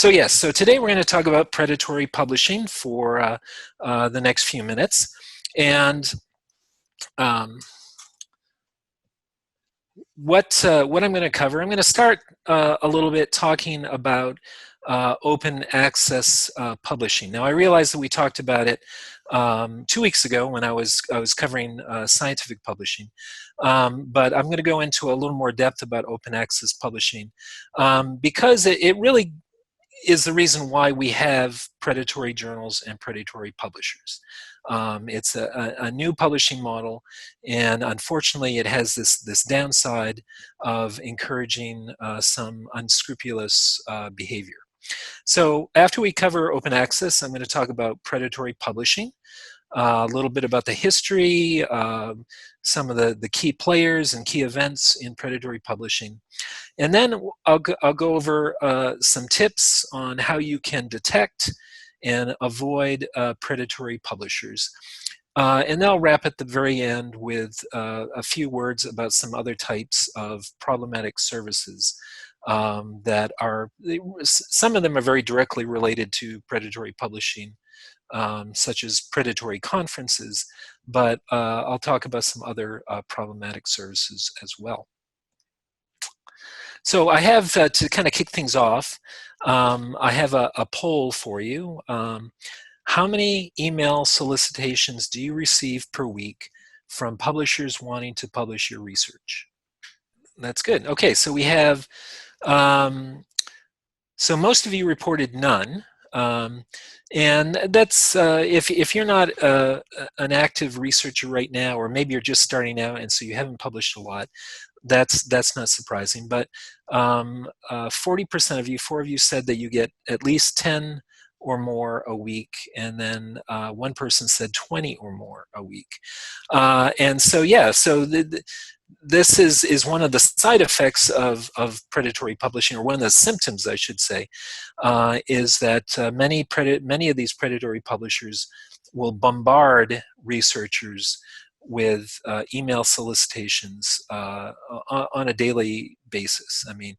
So yes, so today we're going to talk about predatory publishing for the next few minutes. And um, what I'm going to cover, I'm going to start a little bit talking about open access publishing. Now I realize that we talked about it 2 weeks ago when I was covering scientific publishing, but I'm going to go into a little more depth about open access publishing because it really is the reason why we have predatory journals and predatory publishers. It's a new publishing model, and unfortunately it has this downside of encouraging some unscrupulous behavior. So after we cover open access, I'm going to talk about predatory publishing, a little bit about the history, some of the key players and key events in predatory publishing. And then I'll go over some tips on how you can detect and avoid predatory publishers. And then I'll wrap at the very end with a few words about some other types of problematic services that are, some of them are very directly related to predatory publishing, such as predatory conferences, but I'll talk about some other problematic services as well. So I have, to kind of kick things off, I have a poll for you. How many email solicitations do you receive per week from publishers wanting to publish your research? That's good. Okay, so we have, so most of you reported none. And that's, if you're not an active researcher right now, or maybe you're just starting out and so you haven't published a lot, that's not surprising. But 40% of you, 4 of you said that you get at least 10 or more a week, and then one person said 20 or more a week. And so, yeah, so this is one of the side effects of predatory publishing, or one of the symptoms, I should say, is that many of these predatory publishers will bombard researchers with email solicitations on a daily basis. I mean,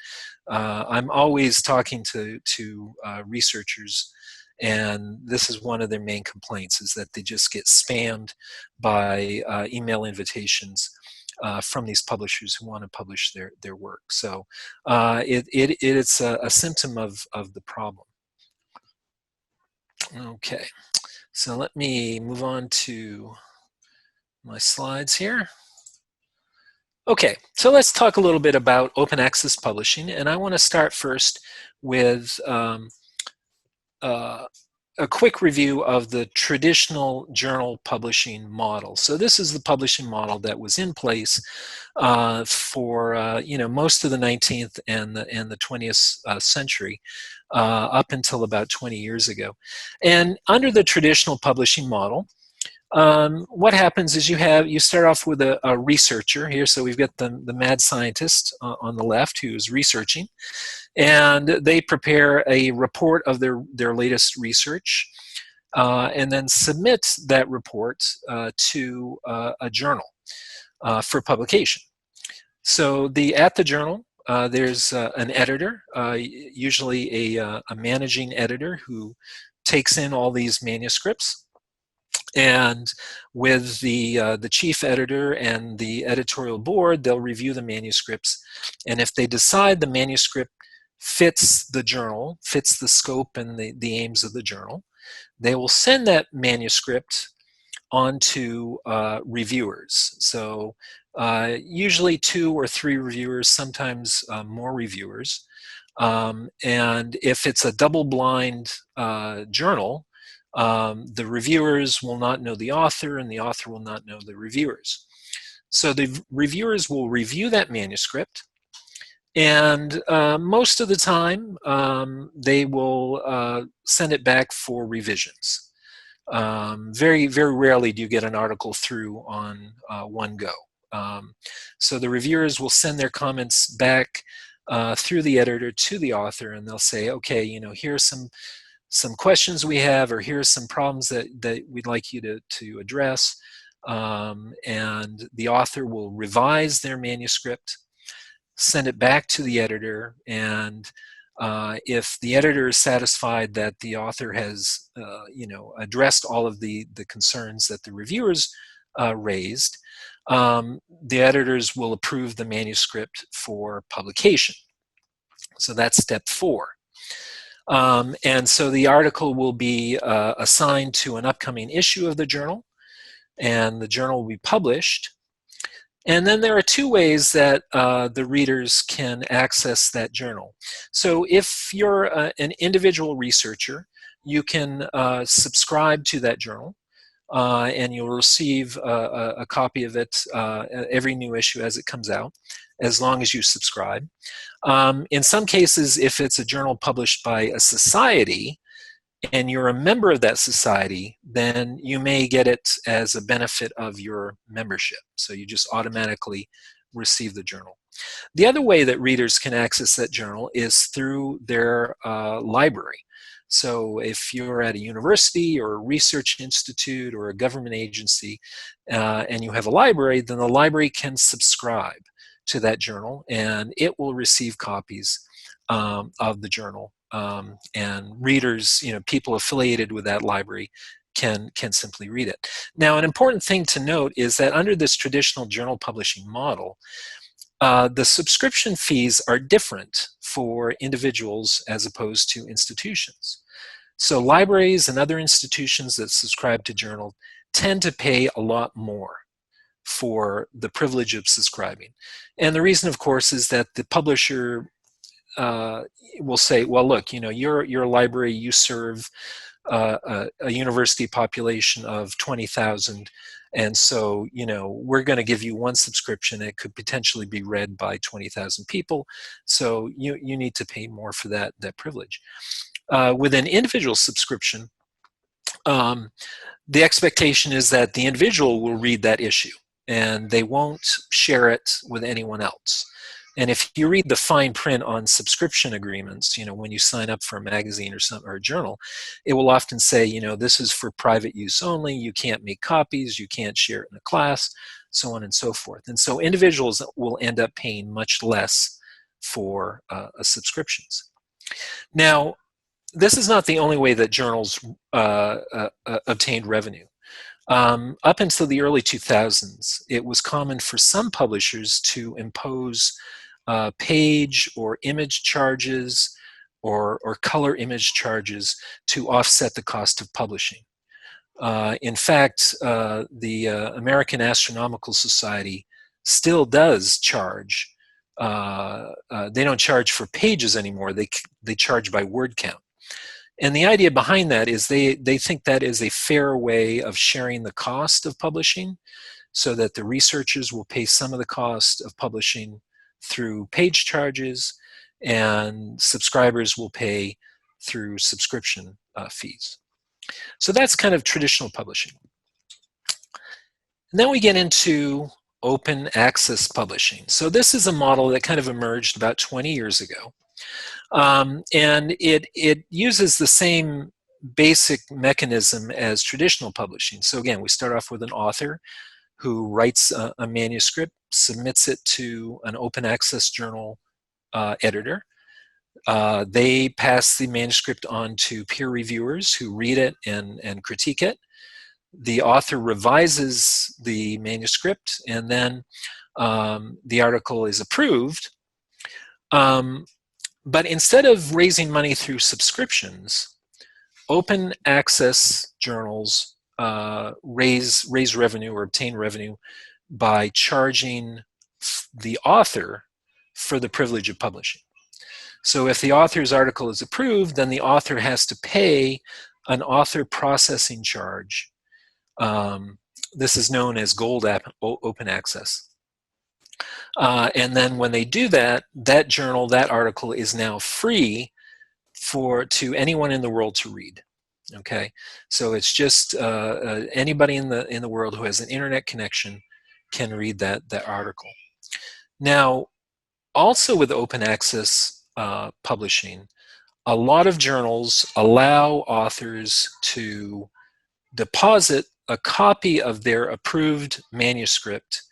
I'm always talking to researchers, and this is one of their main complaints, is that they just get spammed by email invitations from these publishers who want to publish their work. So it's a symptom of the problem. Okay, so let me move on to my slides here. Okay, so let's talk a little bit about open access publishing, and I want to start first with a quick review of the traditional journal publishing model. So this is the publishing model that was in place for most of the 19th and the 20th century, up until about 20 years ago. And under the traditional publishing model, what happens is you start off with a researcher here. So we've got the mad scientist on the left who is researching, and they prepare a report of their latest research, and then submit that report to a journal for publication. So at the journal, there's an editor, usually a managing editor, who takes in all these manuscripts. And with the chief editor and the editorial board, they'll review the manuscripts. And if they decide the manuscript fits the journal, fits the scope and the aims of the journal, they will send that manuscript on to reviewers. So usually 2 or 3 reviewers, sometimes more reviewers. And if it's a double-blind journal, the reviewers will not know the author, and the author will not know the reviewers. So the reviewers will review that manuscript, and most of the time they will send it back for revisions. Very, very rarely do you get an article through on one go. So the reviewers will send their comments back through the editor to the author, and they'll say, okay, here's some questions we have, or here's some problems that we'd like you to address. And the author will revise their manuscript, send it back to the editor, and If the editor is satisfied that the author has, addressed all of the concerns that the reviewers raised, the editors will approve the manuscript for publication. So that's step 4. And so the article will be assigned to an upcoming issue of the journal, and the journal will be published. And then there are 2 ways that the readers can access that journal. So if you're an individual researcher, you can subscribe to that journal, and you'll receive a copy of it every new issue as it comes out, as long as you subscribe. In some cases, if it's a journal published by a society, and you're a member of that society, then you may get it as a benefit of your membership. So you just automatically receive the journal. The other way that readers can access that journal is through their library. So if you're at a university or a research institute or a government agency and you have a library, then the library can subscribe to that journal, and it will receive copies of the journal. And readers, people affiliated with that library can simply read it. Now, an important thing to note is that under this traditional journal publishing model, the subscription fees are different for individuals as opposed to institutions. So libraries and other institutions that subscribe to journal tend to pay a lot more for the privilege of subscribing. And the reason, of course, is that the publisher will say, well, look, you're a library, you serve a university population of 20,000, and so, we're going to give you one subscription. It could potentially be read by 20,000 people, so you need to pay more for that privilege. With an individual subscription, the expectation is that the individual will read that issue, and they won't share it with anyone else. And if you read the fine print on subscription agreements, when you sign up for a magazine or a journal, it will often say, this is for private use only, you can't make copies, you can't share it in a class, so on and so forth. And so individuals will end up paying much less for subscriptions. Now, this is not the only way that journals obtained revenue. Up until the early 2000s, it was common for some publishers to impose page or image charges or color image charges to offset the cost of publishing. In fact, the American Astronomical Society still does charge. They don't charge for pages anymore. They charge by word count. And the idea behind that is they think that is a fair way of sharing the cost of publishing, so that the researchers will pay some of the cost of publishing through page charges, and subscribers will pay through subscription fees. So that's kind of traditional publishing. And then we get into open access publishing. So this is a model that kind of emerged about 20 years ago. And it uses the same basic mechanism as traditional publishing. So again, we start off with an author who writes a manuscript, submits it to an open access journal editor. They pass the manuscript on to peer reviewers who read it and critique it. The author revises the manuscript, and then the article is approved. But instead of raising money through subscriptions, open access journals raise revenue or obtain revenue by charging the author for the privilege of publishing. So if the author's article is approved, then the author has to pay an author processing charge. This is known as gold open access. And then when they do that, that journal, that article is now free to anyone in the world to read. Okay, so it's just anybody in the world who has an internet connection can read that article. Now, also with open access publishing, a lot of journals allow authors to deposit a copy of their approved manuscript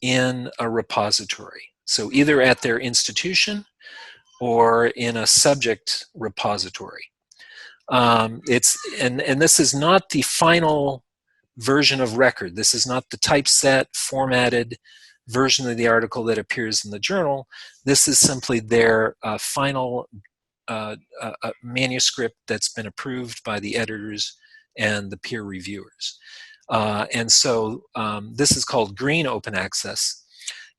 in a repository. So either at their institution or in a subject repository. And this is not the final version of record. This is not the typeset, formatted version of the article that appears in the journal. This is simply their final manuscript that's been approved by the editors and the peer reviewers. And so this is called green open access.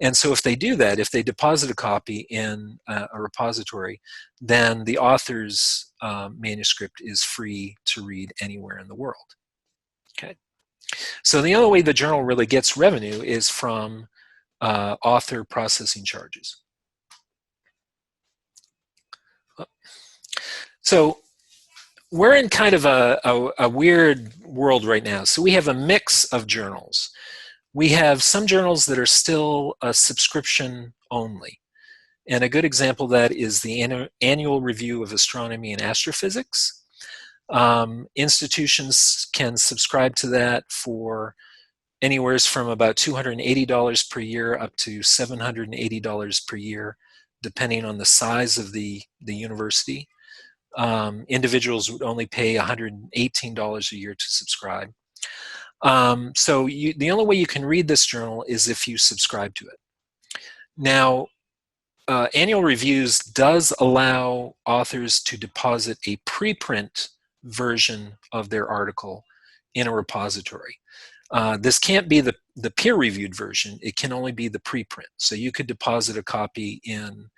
And so if they do that, if they deposit a copy in a repository, then the author's manuscript is free to read anywhere in the world. Okay. So the only way the journal really gets revenue is from author processing charges. So we're in kind of a weird world right now. So we have a mix of journals. We have some journals that are still a subscription only. And a good example of that is the Annual Review of Astronomy and Astrophysics. Institutions can subscribe to that for anywhere from about $280 per year up to $780 per year, depending on the size of the university. Individuals would only pay $118 a year to subscribe. So the only way you can read this journal is if you subscribe to it. Now, Annual Reviews does allow authors to deposit a preprint version of their article in a repository. This can't be the peer-reviewed version. It can only be the preprint. So you could deposit a copy in,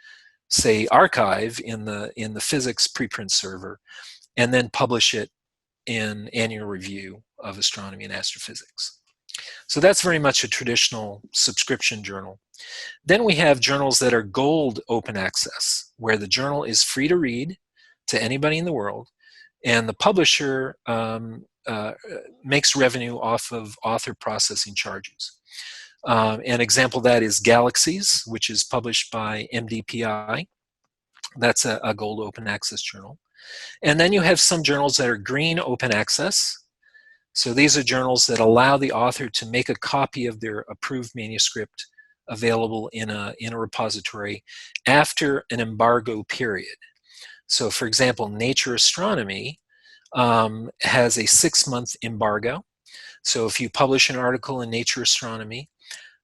say, Archive in the physics preprint server, and then publish it in Annual Review of Astronomy and Astrophysics. So that's very much a traditional subscription journal. Then we have journals that are gold open access, where the journal is free to read to anybody in the world, and the publisher makes revenue off of author processing charges. An example of that is Galaxies, which is published by MDPI. That's a gold open access journal. And then you have some journals that are green open access. So these are journals that allow the author to make a copy of their approved manuscript available in a repository after an embargo period. So for example, Nature Astronomy has a 6-month embargo. So if you publish an article in Nature Astronomy,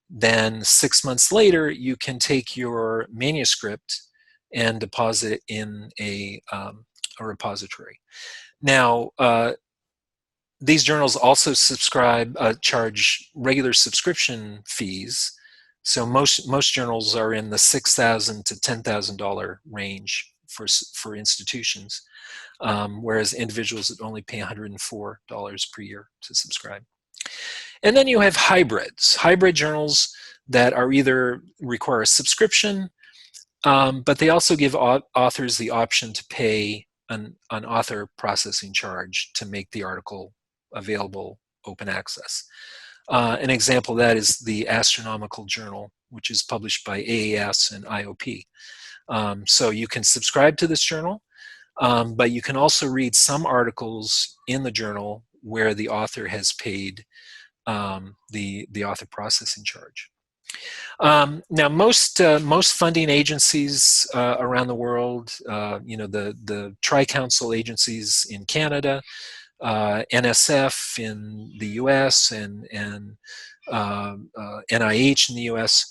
then 6 months later, you can take your manuscript and deposit it in a repository. Now, these journals also charge regular subscription fees. So most journals are in the $6,000 to $10,000 range for institutions, whereas individuals would only pay $104 per year to subscribe. And then you have hybrid journals that are either require a subscription, but they also give authors the option to pay an author processing charge to make the article available open access. An example of that is the Astronomical Journal, which is published by AAS and IOP. So you can subscribe to this journal, but you can also read some articles in the journal where the author has paid the author processing charge. Now, most funding agencies around the world, the Tri-Council agencies in Canada, NSF in the US, and NIH in the US,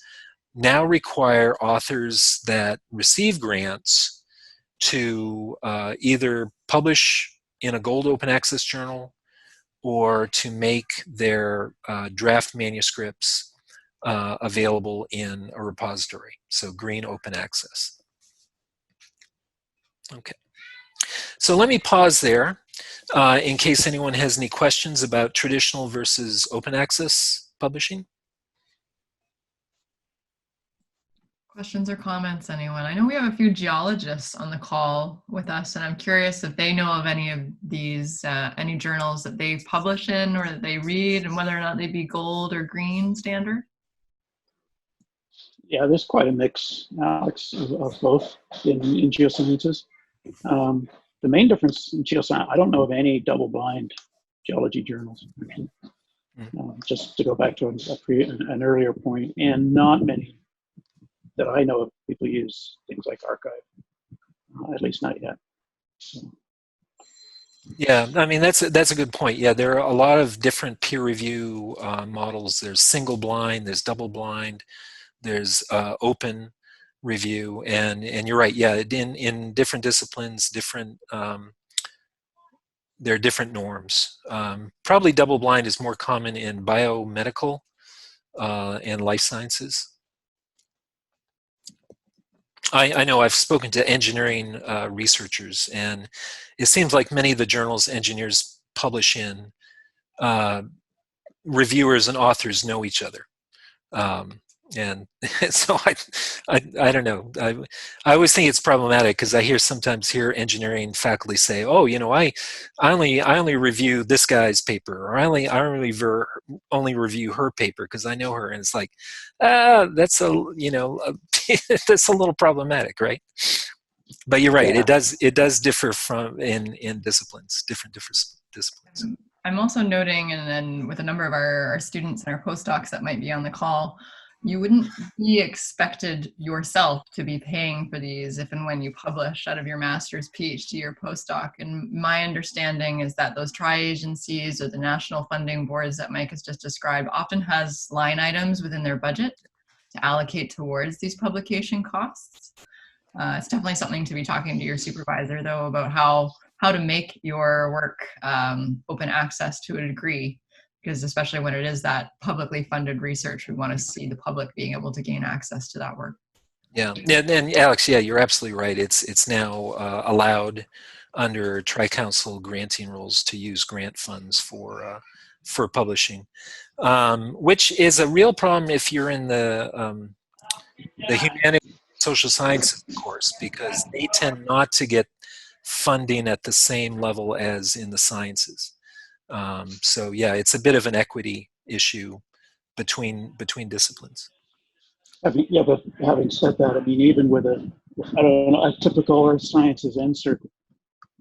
now require authors that receive grants to either publish in a gold open access journal or to make their draft manuscripts available in a repository, so green open access. Okay, so let me pause there in case anyone has any questions about traditional versus open access publishing. Questions or comments, anyone? I know we have a few geologists on the call with us, and I'm curious if they know of any of these, any journals that they publish in or that they read, and whether or not they'd be gold or green standard. Yeah, there's quite a mix, Alex, of both in geosciences. The main difference in geoscience, I don't know of any double-blind geology journals, actually. Just to go back to an earlier point, and not many that I know of people use things like Archive. at least not yet. So. Yeah, I mean that's a good point. Yeah, there are a lot of different peer review models. There's single blind, there's double blind, there's open review, and you're right. Yeah, in different disciplines, different there are different norms. Probably double blind is more common in biomedical and life sciences. I know I've spoken to engineering researchers, and it seems like many of the journals engineers publish in, reviewers and authors know each other. And so I don't know. I always think it's problematic because I sometimes hear engineering faculty say, "Oh, you know, I only review this guy's paper, or I only review her paper because I know her." And it's like, that's that's a little problematic, right? But you're right. Yeah. It does differ from in disciplines, different disciplines. I'm also noting, and then with a number of our students and our postdocs that might be on the call, you wouldn't be expected yourself to be paying for these if and when you publish out of your master's, PhD, or postdoc. And my understanding is that those tri-agencies or the national funding boards that Mike has just described often has line items within their budget to allocate towards these publication costs. It's definitely something to be talking to your supervisor, though, about how to make your work open access to a degree, because especially when it is that publicly funded research, we want to see the public being able to gain access to that work. Yeah, and Alex, yeah, you're absolutely right. It's now allowed under Tri-Council granting rules to use grant funds for publishing, which is a real problem if you're in the humanities, social sciences course, because they tend not to get funding at the same level as in the sciences. So yeah, it's a bit of an equity issue between disciplines. Yeah, but having said that, I mean, even with a typical earth sciences insert,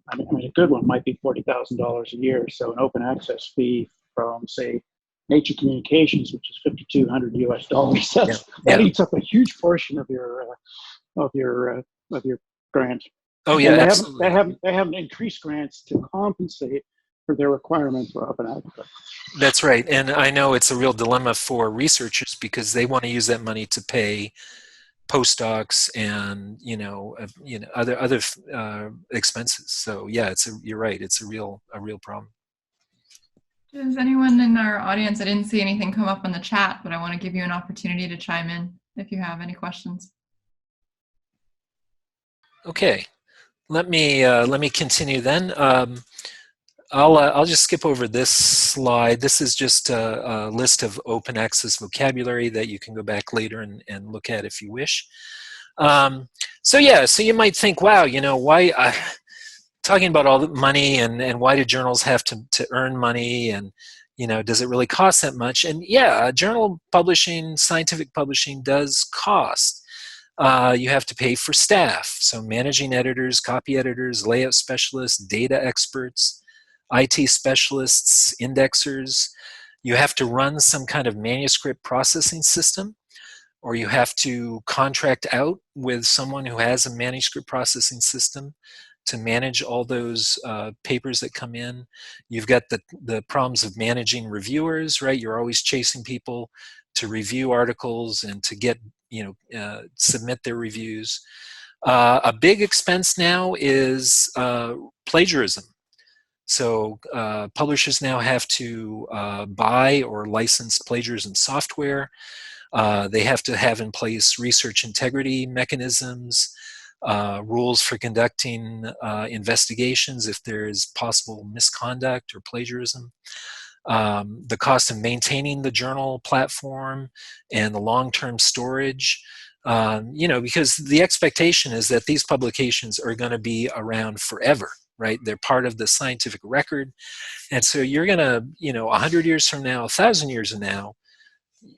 I mean, a good one might be $40,000 a year. So an open access fee from, say, Nature Communications, which is $5,200 US. That eats up a huge portion of your grant. Oh yeah, and absolutely. They haven't increased grants to compensate for their requirement for open access. That's right, and I know it's a real dilemma for researchers because they want to use that money to pay postdocs and other expenses. So yeah, you're right. It's a real problem. Does anyone in our audience? I didn't see anything come up on the chat, but I want to give you an opportunity to chime in if you have any questions. Okay, let me continue then. I'll just skip over this slide. This is just a list of open access vocabulary that you can go back later and look at if you wish. So you might think, wow, why talking about all the money and why do journals have to earn money, and does it really cost that much? And yeah, journal publishing, scientific publishing does cost. You have to pay for staff, so managing editors, copy editors, layout specialists, data experts, IT specialists, indexers. You have to run some kind of manuscript processing system, or you have to contract out with someone who has a manuscript processing system to manage all those papers that come in. You've got the problems of managing reviewers, right? You're always chasing people to review articles and to get, submit their reviews. A big expense now is plagiarism. So publishers now have to buy or license plagiarism software. They have to have in place research integrity mechanisms, rules for conducting investigations if there is possible misconduct or plagiarism. The cost of maintaining the journal platform and the long-term storage, because the expectation is that these publications are going to be around forever, right? They're part of the scientific record. And so you're going to, 100 years from now, 1,000 years from now,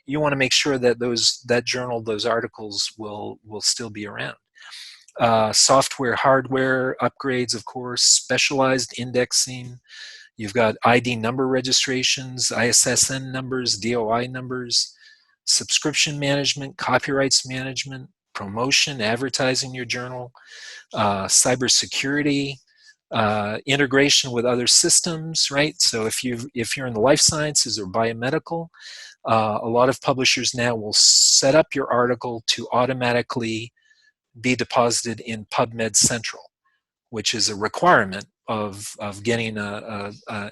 you want to make sure that that journal, those articles will still be around. Software, hardware upgrades, of course, specialized indexing. You've got ID number registrations, ISSN numbers, DOI numbers, subscription management, copyrights management, promotion, advertising your journal, cybersecurity, integration with other systems, right? So if you're in the life sciences or biomedical, a lot of publishers now will set up your article to automatically be deposited in PubMed Central, which is a requirement of getting a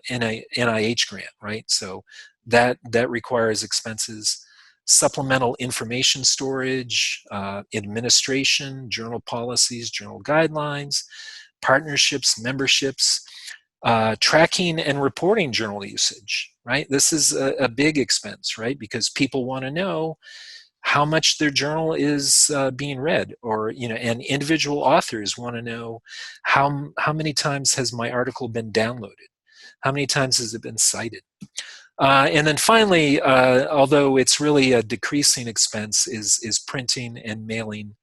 NIH grant, right? So that requires expenses, supplemental information storage, administration, journal policies, journal guidelines, partnerships, memberships, tracking and reporting journal usage, right? This is a big expense, right? Because people want to know how much their journal is being read, or and individual authors want to know how many times has my article been downloaded, how many times has it been cited, and then finally, although it's really a decreasing expense, is printing and mailing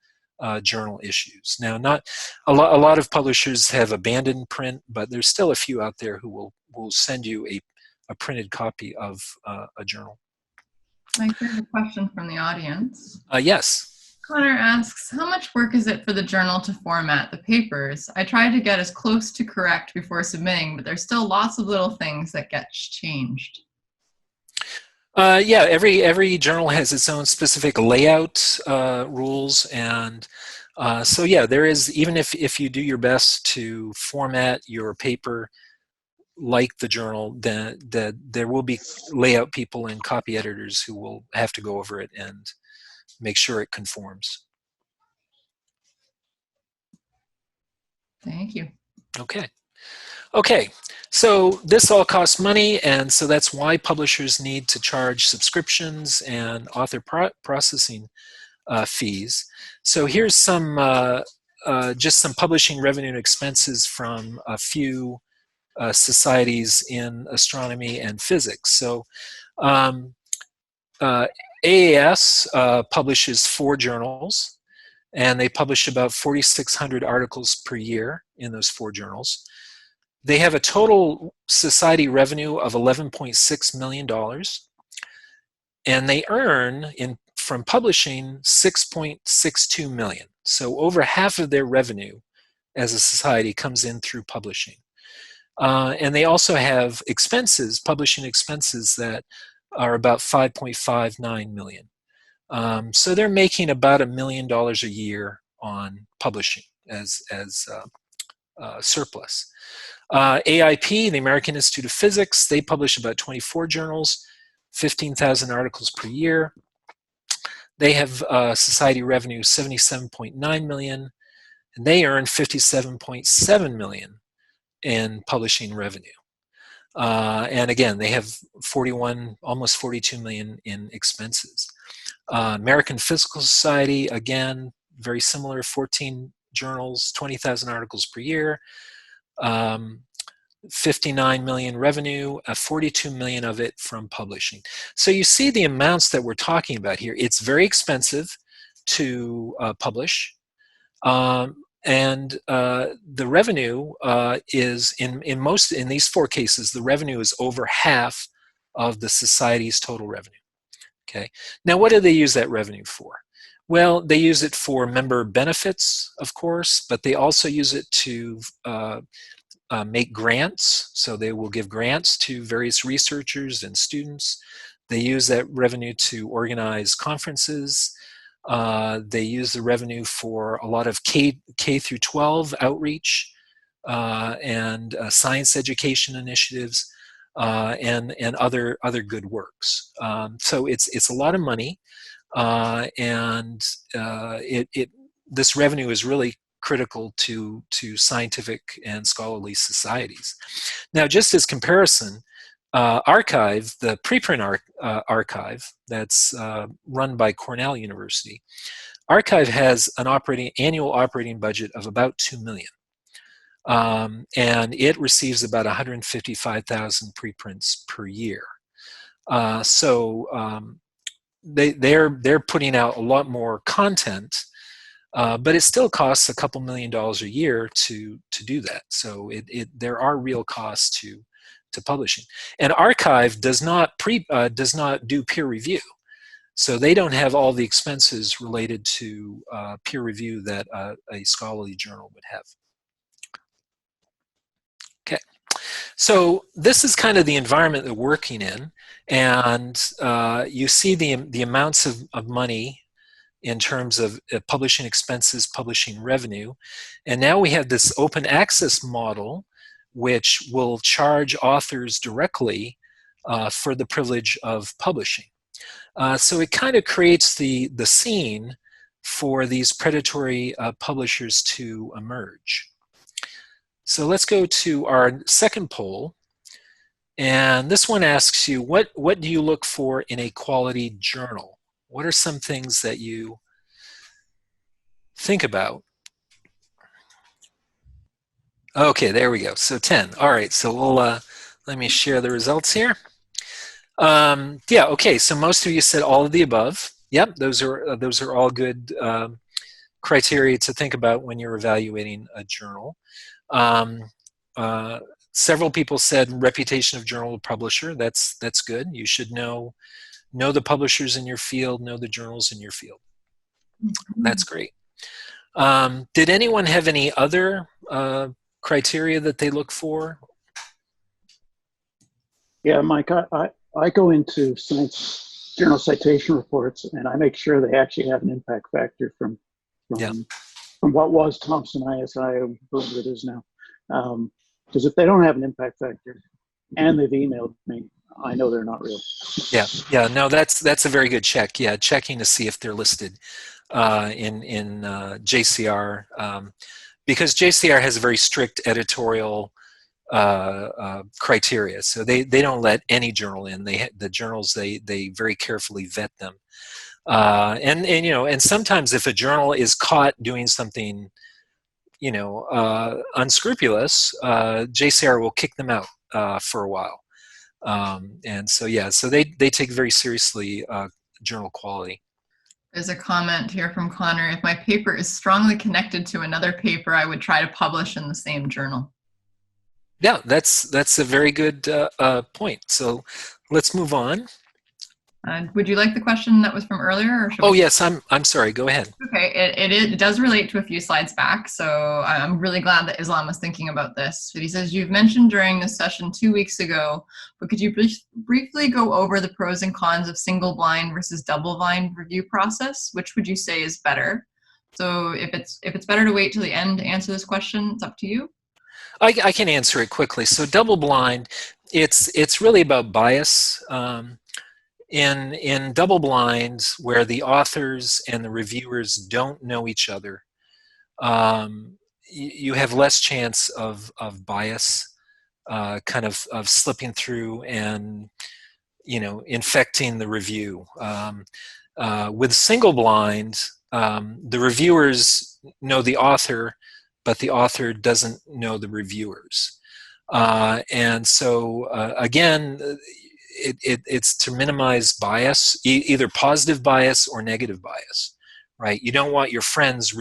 journal issues. Now, not a lot of publishers have abandoned print, but there's still a few out there who will send you a printed copy of a journal. Mike, there's a question from the audience. Yes. Connor asks, how much work is it for the journal to format the papers? I tried to get as close to correct before submitting, but there's still lots of little things that get changed. Yeah, every journal has its own specific layout rules, and so yeah, there is, even if you do your best to format your paper like the journal, then there will be layout people and copy editors who will have to go over it and make sure it conforms. Thank you. Okay, so this all costs money, and so that's why publishers need to charge subscriptions and author processing fees. So here's some just some publishing revenue and expenses from a few societies in astronomy and physics. So AAS publishes 4 journals, and they publish about 4,600 articles per year in those 4 journals. They have a total society revenue of $11.6 million, and they earn from publishing $6.62 million. So over half of their revenue as a society comes in through publishing. And they also have expenses, publishing expenses, that are about $5.59 million. So they're making about $1 million a year on publishing as surplus. AIP, the American Institute of Physics, they publish about 24 journals, 15,000 articles per year. They have society revenue $77.9 million, and they earn $57.7 million in publishing revenue. And again, they have almost $42 million in expenses. American Physical Society, again, very similar, 14 journals, 20,000 articles per year, 59 million revenue, 42 million of it from publishing. So you see the amounts that we're talking about here. It's very expensive to publish. And the revenue is in these 4 cases, the revenue is over half of the society's total revenue. Okay. Now, what do they use that revenue for? Well, they use it for member benefits, of course, but they also use it to make grants. So they will give grants to various researchers and students. They use that revenue to organize conferences. They use the revenue for a lot of K through 12 outreach and science education initiatives and other good works. So it's a lot of money, and this revenue is really critical to scientific and scholarly societies. Now, just as comparison, Archive, the preprint archive that's run by Cornell University, Archive has an annual operating budget of about $2 million. And it receives about 155,000 preprints per year. So they're putting out a lot more content, but it still costs a couple $1 million a year to do that. So there are real costs to publishing. And Archive does not do peer review. So they don't have all the expenses related to peer review that a scholarly journal would have. Okay, so this is kind of the environment that we're working in, and you see the amounts of money in terms of publishing expenses, publishing revenue, and now we have this open access model which will charge authors directly for the privilege of publishing. So it kind of creates the scene for these predatory publishers to emerge. So let's go to our second poll. And this one asks you, what do you look for in a quality journal? What are some things that you think about? Okay, there we go. So 10. All right, so we'll let me share the results here. Yeah, okay, so most of you said all of the above. Yep, those are all good criteria to think about when you're evaluating a journal. Several people said reputation of journal publisher. That's good. You should know the publishers in your field, know the journals in your field. That's great. Did anyone have any other criteria that they look for? Yeah, Mike, I go into science journal citation reports and I make sure they actually have an impact factor from what was Thomson ISI, I believe it is now. Because if they don't have an impact factor and they've emailed me, I know they're not real. Yeah, no, that's a very good check. Yeah, checking to see if they're listed in JCR, because JCR has a very strict editorial criteria. So they don't let any journal in. The journals they very carefully vet them. And you know, and sometimes if a journal is caught doing something, you know, unscrupulous, JCR will kick them out for a while. And so yeah, so they take very seriously journal quality. There's a comment here from Connor. If my paper is strongly connected to another paper, I would try to publish in the same journal. Yeah, that's a very good point. So let's move on. Would you like the question that was from earlier? Or oh yes, I'm sorry. Go ahead. Okay, it does relate to a few slides back, so I'm really glad that Islam was thinking about this. But he says, you've mentioned during this session 2 weeks ago, but could you briefly go over the pros and cons of single blind versus double blind review process? Which would you say is better? So if it's better to wait till the end to answer this question, it's up to you. I can answer it quickly. So double blind, it's really about bias. In double blind, where the authors and the reviewers don't know each other, you have less chance of bias kind of slipping through and, you know, infecting the review. With single blind, the reviewers know the author, but the author doesn't know the reviewers. And so again, it's to minimize bias, either positive bias or negative bias, right? You don't want your friends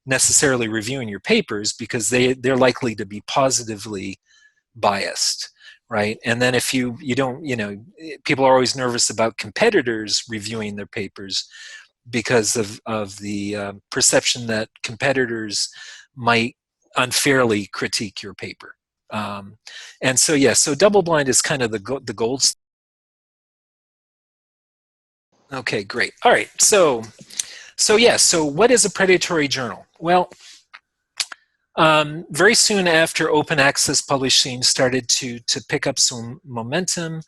necessarily reviewing your papers because they're likely to be positively biased, right? And then if you don't, you know, people are always nervous about competitors reviewing their papers because of the perception that competitors might unfairly critique your paper. And so, yeah, so double blind is kind of the gold. Okay, great. All right, so yeah, so what is a predatory journal? Well, very soon after open access publishing started to pick up some momentum,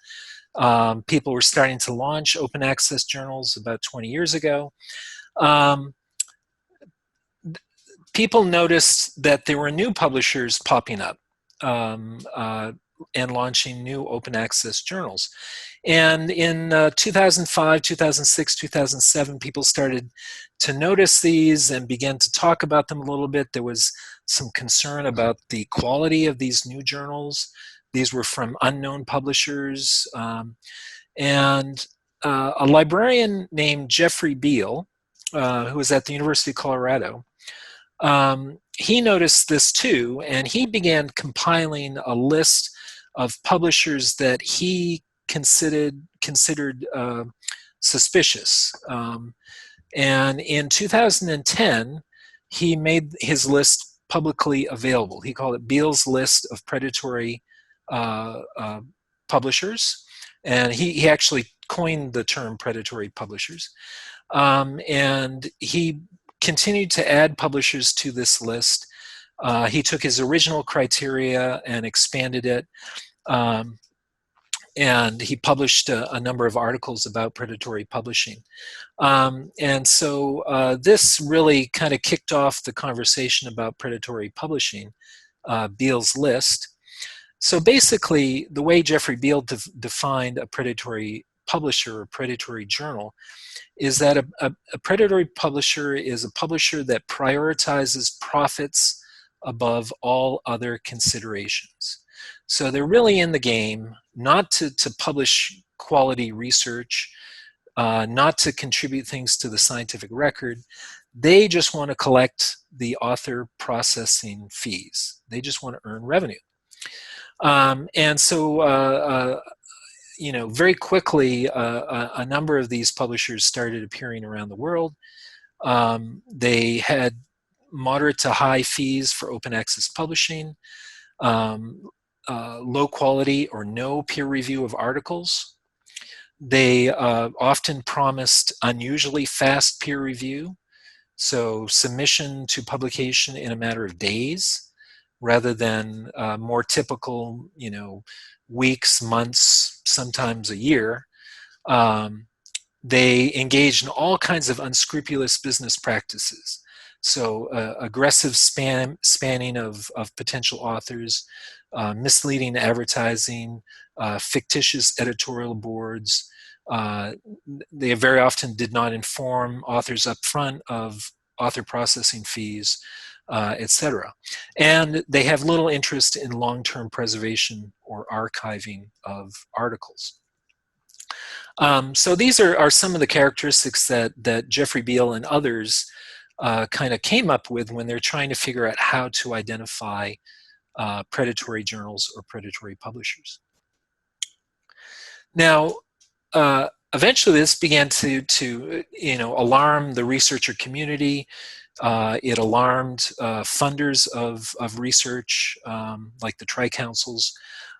people were starting to launch open access journals about 20 years ago. People noticed that there were new publishers popping up and launching new open access journals. And in 2005, 2006, 2007, people started to notice these and began to talk about them a little bit. There was some concern about the quality of these new journals. These were from unknown publishers. And a librarian named Jeffrey Beal, who was at the University of Colorado, he noticed this too, and he began compiling a list of publishers that he considered suspicious. And in 2010, he made his list publicly available. He called it Beall's List of Predatory Publishers. And he actually coined the term predatory publishers. And he continued to add publishers to this list. He took his original criteria and expanded it. And he published a number of articles about predatory publishing. And so this really kind of kicked off the conversation about predatory publishing, Beall's List. So basically, the way Jeffrey Beall defined a predatory publisher or predatory journal is that a predatory publisher is a publisher that prioritizes profits above all other considerations. So they're really in the game not to publish quality research, not to contribute things to the scientific record. They just want to collect the author processing fees. They just want to earn revenue. And so, very quickly, a number of these publishers started appearing around the world. They had moderate to high fees for open access publishing, low quality or no peer review of articles. They often promised unusually fast peer review, so submission to publication in a matter of days, rather than more typical, weeks, months, sometimes a year. They engaged in all kinds of unscrupulous business practices. So aggressive spanning of potential authors, misleading advertising, fictitious editorial boards. They very often did not inform authors up front of author processing fees, etc. And they have little interest in long-term preservation or archiving of articles. So these are some of the characteristics that Jeffrey Beall and others kind of came up with when they're trying to figure out how to identify predatory journals or predatory publishers. Now, eventually this began to alarm the researcher community. It alarmed funders of research, like the Tri-Councils,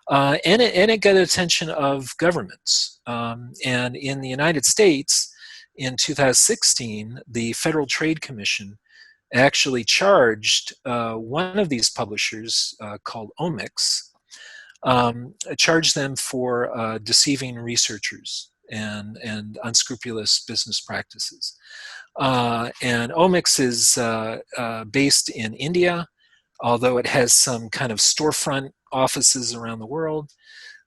and it got the attention of governments. And in the United States, in 2016, the Federal Trade Commission actually charged one of these publishers called Omics, charged them for deceiving researchers and unscrupulous business practices. And Omics is based in India, although it has some kind of storefront offices around the world,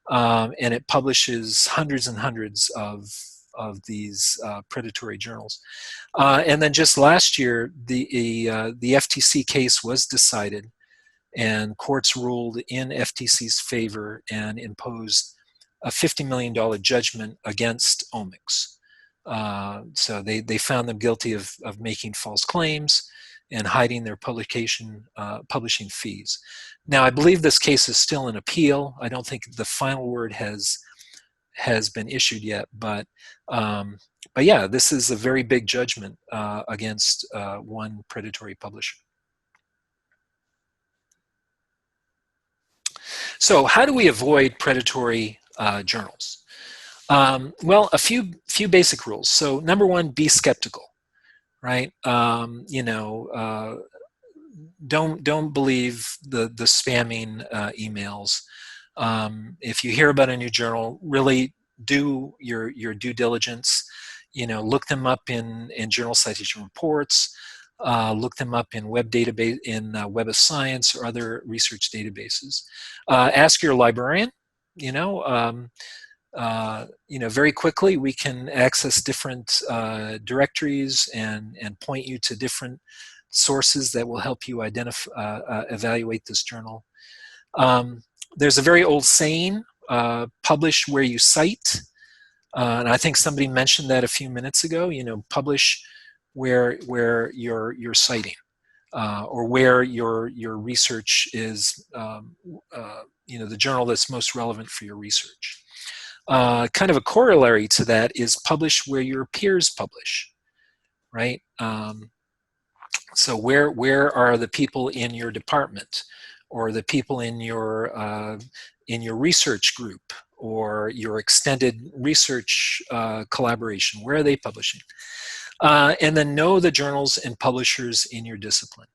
and it publishes hundreds and hundreds of these predatory journals. And then just last year, the FTC case was decided, and courts ruled in FTC's favor and imposed a $50 million judgment against Omics. So they found them guilty of making false claims and hiding their publishing fees. Now, I believe this case is still in appeal. I don't think the final word has been issued yet, but yeah, this is a very big judgment against one predatory publisher. So how do we avoid predatory journals? Well, a few basic rules. So number one, be skeptical, right? Don't believe the spamming emails. If you hear about a new journal, really do your due diligence. Look them up in journal citation reports. Look them up in Web of Science or other research databases. Ask your librarian. Very quickly we can access different directories and point you to different sources that will help you evaluate this journal. There's a very old saying, publish where you cite. And I think somebody mentioned that a few minutes ago, publish where you're citing, or where your research is, the journal that's most relevant for your research. kind of a corollary to that is publish where your peers publish, right? So where are the people in your department, or the people in your research group, or your extended research collaboration? Where are they publishing? And then know the journals and publishers in your discipline.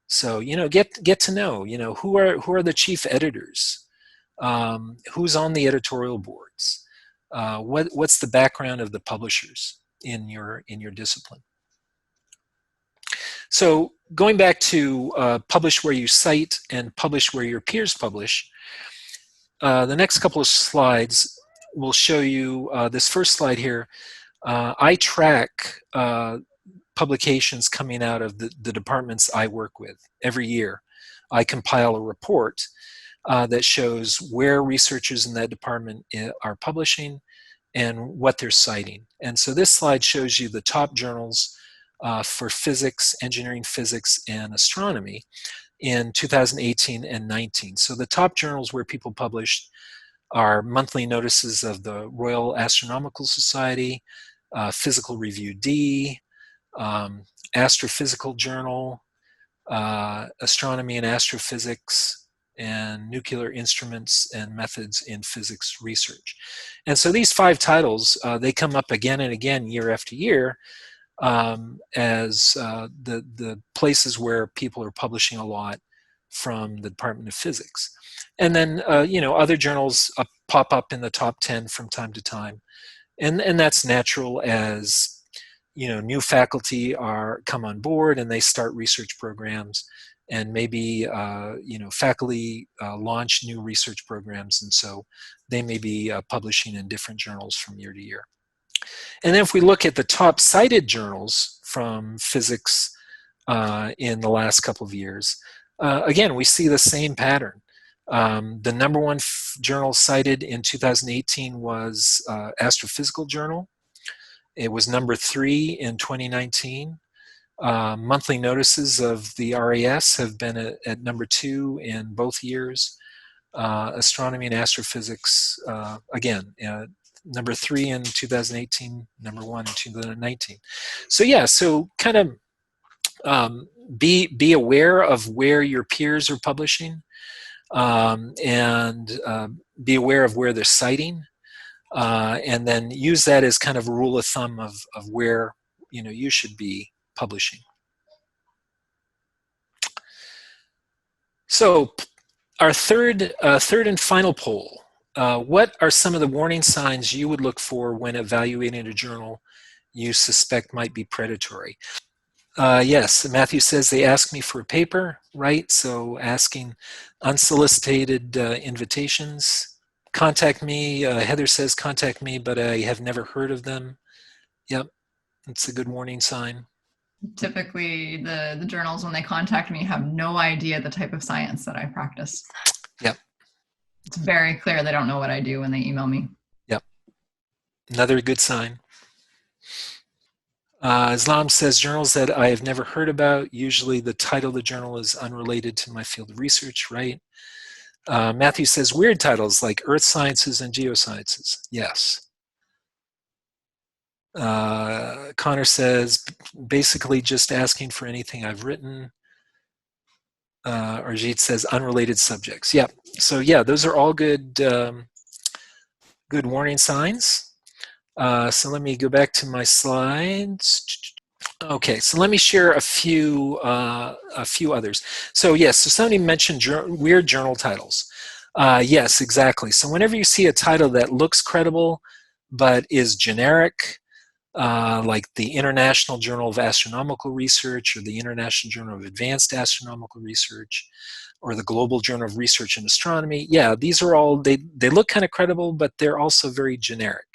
So get to know who are the chief editors, who's on the editorial boards, what's the background of the publishers in your discipline. So going back to publish where you cite and publish where your peers publish, the next couple of slides will show you this first slide here. I track publications coming out of the departments I work with every year. I compile a report that shows where researchers in that department are publishing and what they're citing. And so this slide shows you the top journals for physics, engineering physics, and astronomy in 2018 and 19. So the top journals where people published are monthly notices of the Royal Astronomical Society, Physical Review D, Astrophysical Journal, Astronomy and Astrophysics, and Nuclear Instruments and Methods in Physics Research. And so these 5 titles, they come up again and again year after year as the places where people are publishing a lot from the Department of Physics. And then, other journals pop up in the top 10 from time to time. And that's natural as new faculty come on board and they start research programs, and maybe faculty launch new research programs, and so they may be publishing in different journals from year to year. And then if we look at the top cited journals from physics in the last couple of years, again, we see the same pattern. The number 1 journal cited in 2018 was Astrophysical Journal. It was number 3 in 2019. Monthly notices of the RAS have been at number 2 in both years. Astronomy and Astrophysics, again, number 3 in 2018, number 1 in 2019. So yeah, so kind of be aware of where your peers are publishing, and be aware of where they're citing. And then use that as kind of a rule of thumb of where you should be publishing. So our third and final poll. What are some of the warning signs you would look for when evaluating a journal you suspect might be predatory? Yes, Matthew says they ask me for a paper, right? So asking unsolicited invitations. Contact me. Heather says contact me, but I have never heard of them. Yep, that's a good warning sign. Typically, the journals, when they contact me, have no idea the type of science that I practice. Yep. It's very clear they don't know what I do when they email me. Yep. Another good sign. Islam says journals that I have never heard about. Usually the title of the journal is unrelated to my field of research, right? Matthew says weird titles like Earth Sciences and Geosciences. Yes. Connor says basically just asking for anything I've written. Arjit says unrelated subjects. Yeah. So yeah, those are all good good warning signs. So let me go back to my slides. Okay, so let me share a few others. So yes, so somebody mentioned weird journal titles. Yes, exactly. So whenever you see a title that looks credible but is generic, like the International Journal of Astronomical Research or the International Journal of Advanced Astronomical Research or the Global Journal of Research in Astronomy, yeah, these are all, they look kind of credible, but they're also very generic.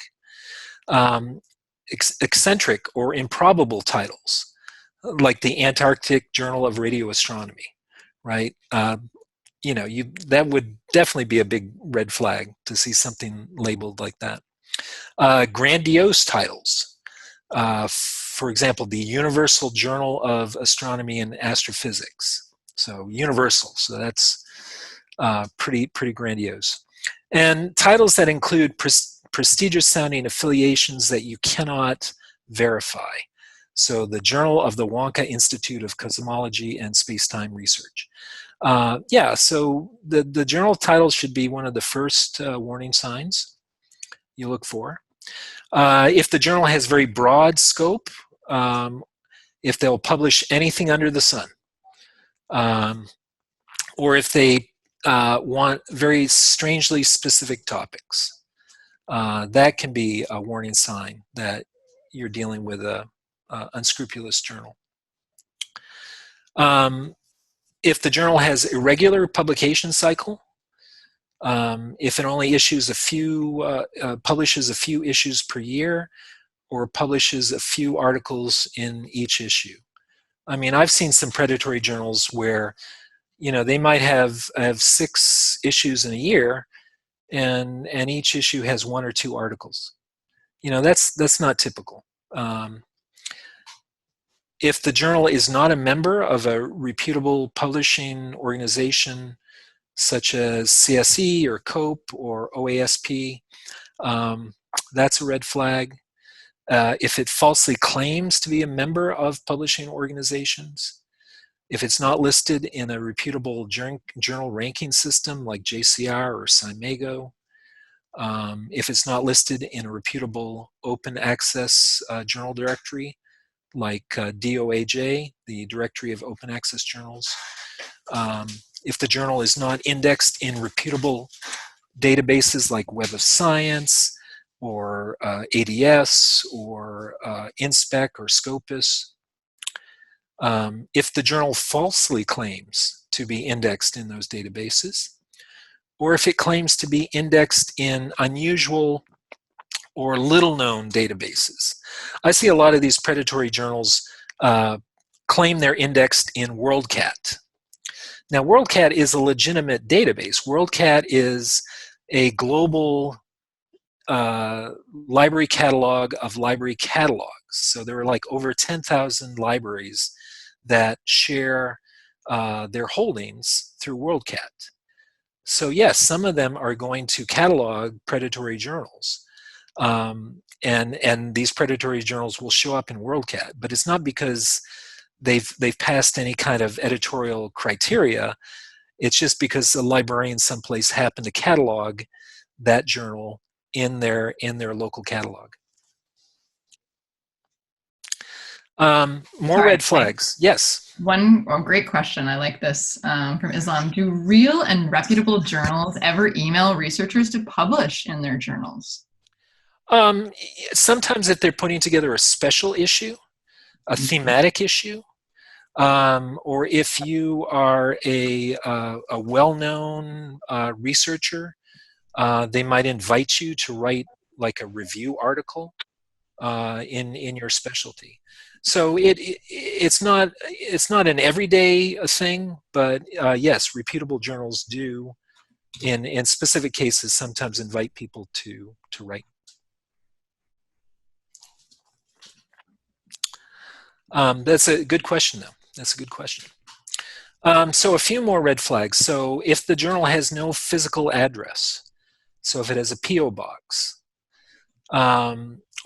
Eccentric or improbable titles, like the Antarctic Journal of Radio Astronomy, right? That would definitely be a big red flag to see something labeled like that. Grandiose titles, for example, the Universal Journal of Astronomy and Astrophysics. So universal, so that's pretty grandiose. And titles that include prestigious sounding affiliations that you cannot verify. So the Journal of the Wonka Institute of Cosmology and Space-Time Research. Yeah, so the journal title should be one of the first warning signs you look for. If the journal has very broad scope, if they'll publish anything under the sun, or if they want very strangely specific topics, that can be a warning sign that you're dealing with a unscrupulous journal. If the journal has irregular publication cycle, if it only issues publishes a few issues per year, or publishes a few articles in each issue. I mean, I've seen some predatory journals where, they might have 6 issues in a year, and each issue has 1 or 2 articles. That's not typical. If the journal is not a member of a reputable publishing organization, such as CSE or COPE or OASP, that's a red flag. If it falsely claims to be a member of publishing organizations, if it's not listed in a reputable journal ranking system like JCR or Cimego, if it's not listed in a reputable open access journal directory like DOAJ, the Directory of Open Access Journals, if the journal is not indexed in reputable databases like Web of Science or ADS or InSpec or Scopus, if the journal falsely claims to be indexed in those databases, or if it claims to be indexed in unusual or little-known databases. I see a lot of these predatory journals claim they're indexed in WorldCat. Now, WorldCat is a legitimate database. WorldCat is a global library catalog of library catalogs. So there are like over 10,000 libraries that share their holdings through WorldCat. So yes, some of them are going to catalog predatory journals. And these predatory journals will show up in WorldCat, but it's not because they've passed any kind of editorial criteria. It's just because a librarian someplace happened to catalog that journal in their local catalog. More red flags. Yes. One great question. I like this from Islam. Do real and reputable journals ever email researchers to publish in their journals? Sometimes if they're putting together a special issue, a thematic issue, or if you are a well-known researcher, they might invite you to write like a review article in your specialty. So it's not an everyday thing, but yes, reputable journals do, in specific cases, sometimes invite people to write. That's a good question, though. That's a good question. So a few more red flags. So if the journal has no physical address, so if it has a P.O. box,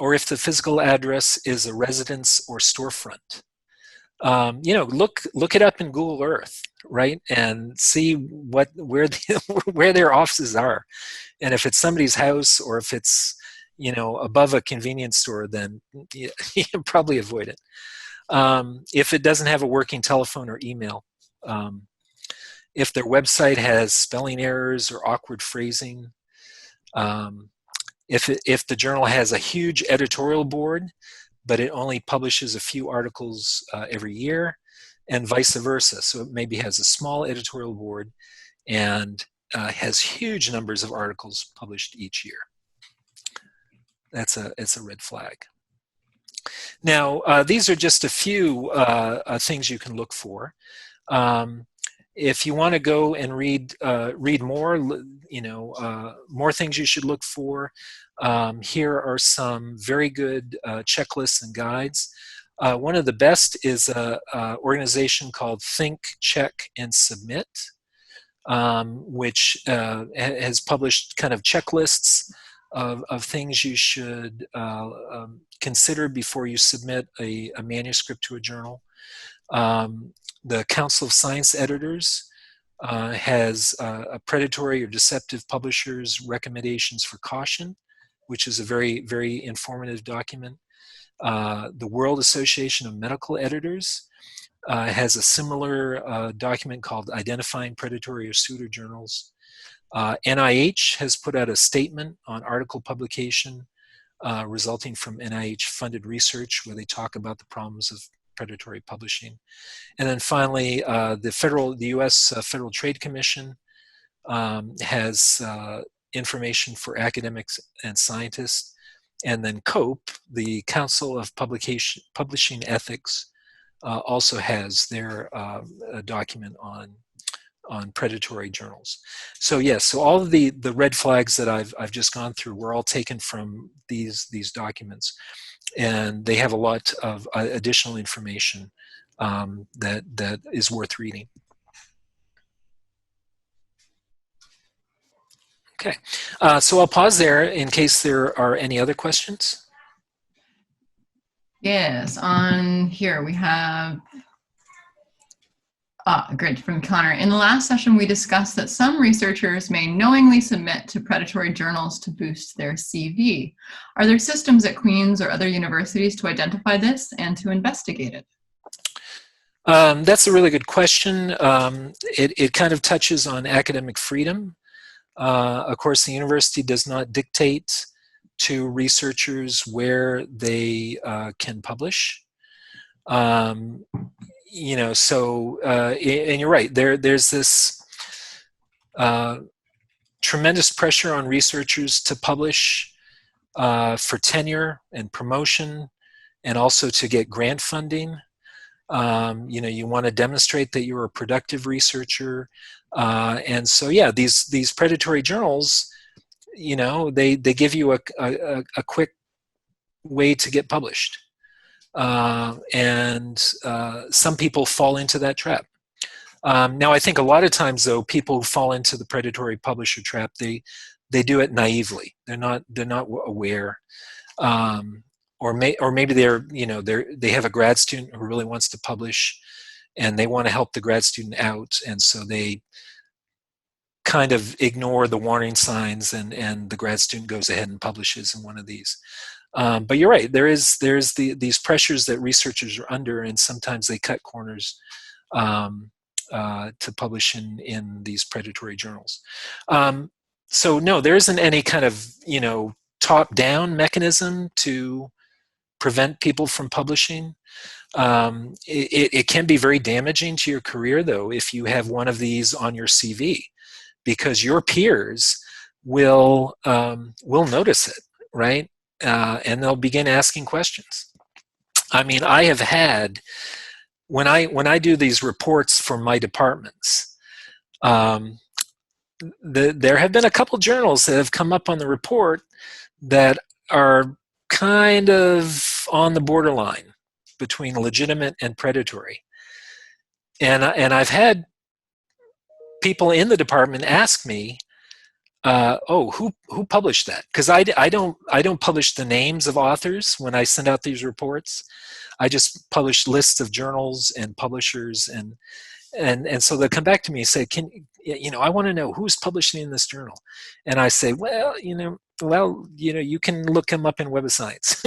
or if the physical address is a residence or storefront, look it up in Google Earth, right, and see where their offices are, and if it's somebody's house or if it's above a convenience store, then you can probably avoid it. If it doesn't have a working telephone or email, if their website has spelling errors or awkward phrasing, if the journal has a huge editorial board, but it only publishes a few articles every year, and vice versa. So it maybe has a small editorial board and has huge numbers of articles published each year. It's a red flag. Now, these are just a few things you can look for. If you want to go and read more, more things you should look for. Here are some very good checklists and guides. One of the best is an organization called Think, Check, and Submit, which has published kind of checklists of things you should consider before you submit a manuscript to a journal. The Council of Science Editors has a predatory or deceptive publishers recommendations for caution, which is a very, very informative document. The World Association of Medical Editors has a similar document called Identifying Predatory or Pseudo Journals. NIH has put out a statement on article publication resulting from NIH-funded research where they talk about the problems of predatory publishing. And then finally, the U.S. Federal Trade Commission has information for academics and scientists. And then COPE, the Council of Publishing Ethics, also has their document on predatory journals. So yes, so all of the red flags that I've just gone through were all taken from these documents, and they have a lot of additional information that is worth reading. Okay, so I'll pause there in case there are any other questions. Yes, on here we have, great, from Connor. In the last session, we discussed that some researchers may knowingly submit to predatory journals to boost their CV. Are there systems at Queen's or other universities to identify this and to investigate it? That's a really good question. It kind of touches on academic freedom. Of course, the university does not dictate to researchers where they can publish. You know, so, and you're right, there's this tremendous pressure on researchers to publish for tenure and promotion, and also to get grant funding. You know, you want to demonstrate that you're a productive researcher. And so, yeah, these predatory journals, you know, they give you a quick way to get published. And some people fall into that trap. Now, I think a lot of times, though, people who fall into the predatory publisher trap, they do it naively. They're not aware, or maybe they're, you know, they have a grad student who really wants to publish, and they want to help the grad student out, and so they kind of ignore the warning signs, and the grad student goes ahead and publishes in one of these. But you're right, there's these pressures that researchers are under, and sometimes they cut corners to publish in these predatory journals. So no, there isn't any kind of, you know, top-down mechanism to prevent people from publishing. It can be very damaging to your career, though, if you have one of these on your CV, because your peers will notice it, right? And they'll begin asking questions. I mean, I have had, when I do these reports for my departments, there have been a couple journals that have come up on the report that are kind of on the borderline between legitimate and predatory. And I've had people in the department ask me, oh, who published that? Because I don't publish the names of authors when I send out these reports. I just publish lists of journals and publishers, and so they'll come back to me and say, you know, I want to know who's publishing in this journal. And I say, well, you can look them up in Web of Science.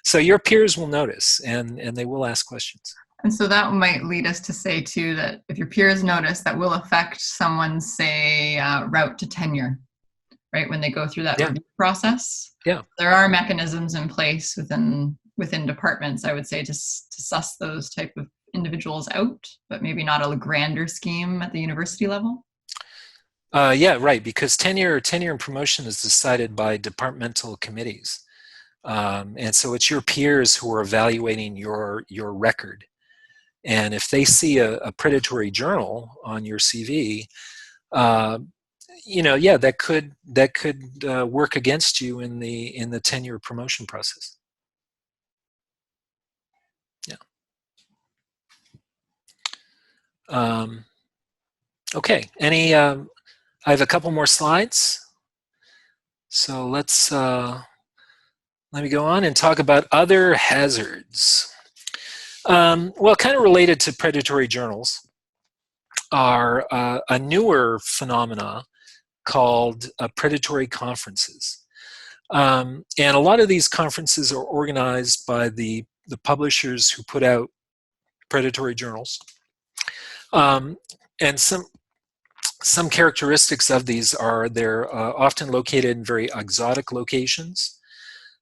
So your peers will notice, and they will ask questions. And so that might lead us to say, too, that if your peers notice, that will affect someone's, say, route to tenure, right, when they go through that review process. Yeah. There are mechanisms in place within departments, I would say, to suss those type of individuals out, but maybe not a grander scheme at the university level. Yeah, right, because tenure and promotion is decided by departmental committees. And so it's your peers who are evaluating your record. And if they see a predatory journal on your CV, you know, yeah, that could work against you in the tenure promotion process. Yeah. Okay. I have a couple more slides. So let me go on and talk about other hazards. Well, kind of related to predatory journals are a newer phenomena called predatory conferences. And a lot of these conferences are organized by the publishers who put out predatory journals. And some characteristics of these are they're often located in very exotic locations,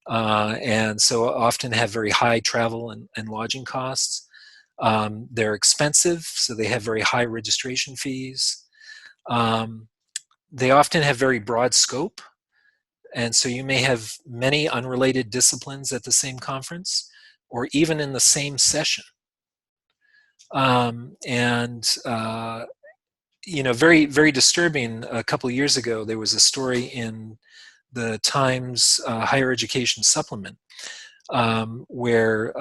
and so often have very high travel and lodging costs. They're expensive, so they have very high registration fees. They often have very broad scope, and so you may have many unrelated disciplines at the same conference or even in the same session. Very, very disturbing. A couple of years ago, there was a story in the Times Higher Education Supplement where